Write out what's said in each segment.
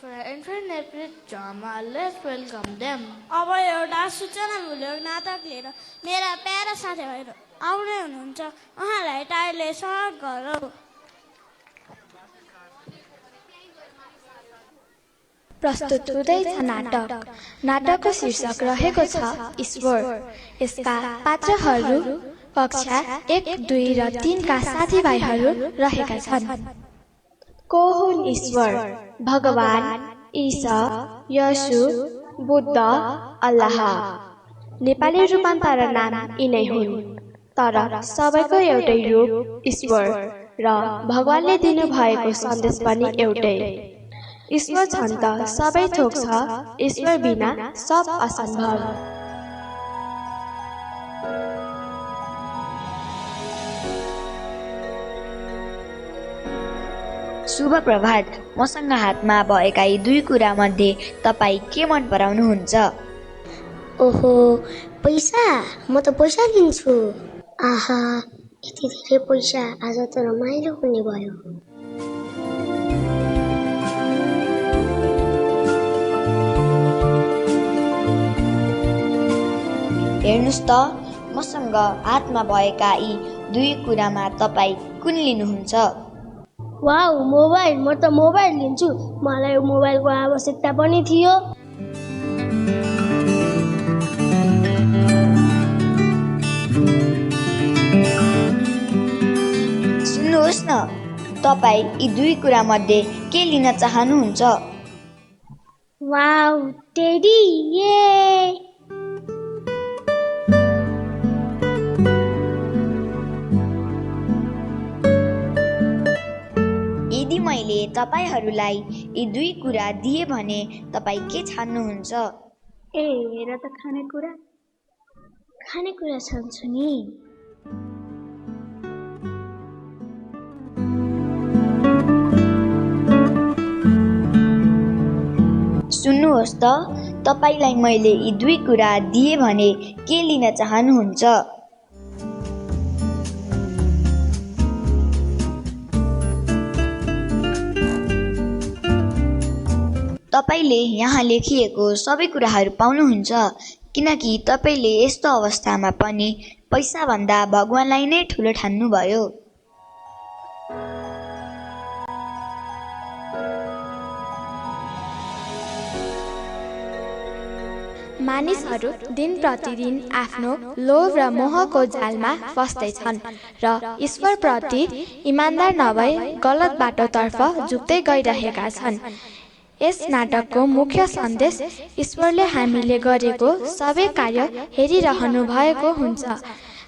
for an infinite drama. Let's welcome them. अब एउटा सूचनामूलक नाटक लिएर मेरा प्यारा साथीभाइहरू आउने हुनुहुन्छ। उहाँलाई टाइले स्वागत गरौँ। प्रस्तुत हुँदैछ नाटक। नाटकको शीर्षक रहेको छ ईश्वर। यसका पात्रहरू कक्षा 1, 2 र 3 का साथीभाइहरू रहेका छन्। को हुन् ईश्वर? भगवान, ईसा, यसु, बुद्ध, अल्लाह। नेपाली रूपान्तरण नाम यिनै हुन्, तर सबैको एउटै रूप ईश्वर र भगवानले दिनुभएको सन्देश पनि एउटै। ईश्वर छन् त सबै थोक छ, ईश्वर बिना सब असम्भव। शुभ प्रभात। मसँग हातमा भएका यी 2 कुरा मध्ये तपाईँ के मन पराउनुहुन्छ? ओहो, पैसा। म त पैसा लिन्छु। आहा, यति धेरै पैसा, आज त रमाइलो हुने भयो। हेर्नुस् त, मसँग हातमा भएका यी 2 कुरामा तपाईँ कुन लिनुहुन्छ? Wow, mobile. म त मोबाइल लिन्छु। मलाई यो मोबाइलको आवश्यकता पनि थियो। सुन्नुहोस् न, तपाईँ यी 2 कुरा मध्ये के लिन चाहनुहुन्छ? Wow, teddy. ये यदि मैले तपाईहरूलाई यी 2 कुरा दिए भने तपाईँ के छान्नुहुन्छ? ए, हेर त खानेकुरा छान्छु नि। सुन्नुहोस् त, तपाईलाई मैले यी 2 कुरा दिए भने के लिन चाहनुहुन्छ? तपाईले यहाँ लेखिएको सबै कुराहरू पाउनुहुन्छ, किनकि तपाईले यस्तो अवस्थामा पनि पैसा भन्दा भगवानलाई नै ठुलो ठान्नुभयो। मानिसहरू दिन प्रतिदिन आफ्नो लोभ र मोहको जालमा फस्दैछन् र ईश्वरप्रति इमानदार नभई गलत बाटोतर्फ झुक्दै गइरहेका छन्। यस नाटकको मुख्य सन्देश ईश्वरले हामीले गरेको सबै कार्य हेरिरहनु भएको हुन्छ।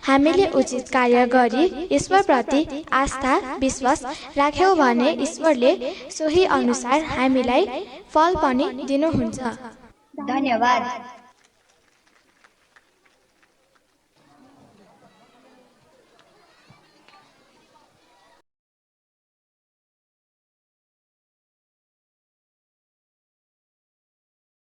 हामीले उचित कार्य गरी ईश्वरप्रति आस्था विश्वास राख्यौं भने ईश्वरले सोही अनुसार हामीलाई फल पनि दिनुहुन्छ। धन्यवाद।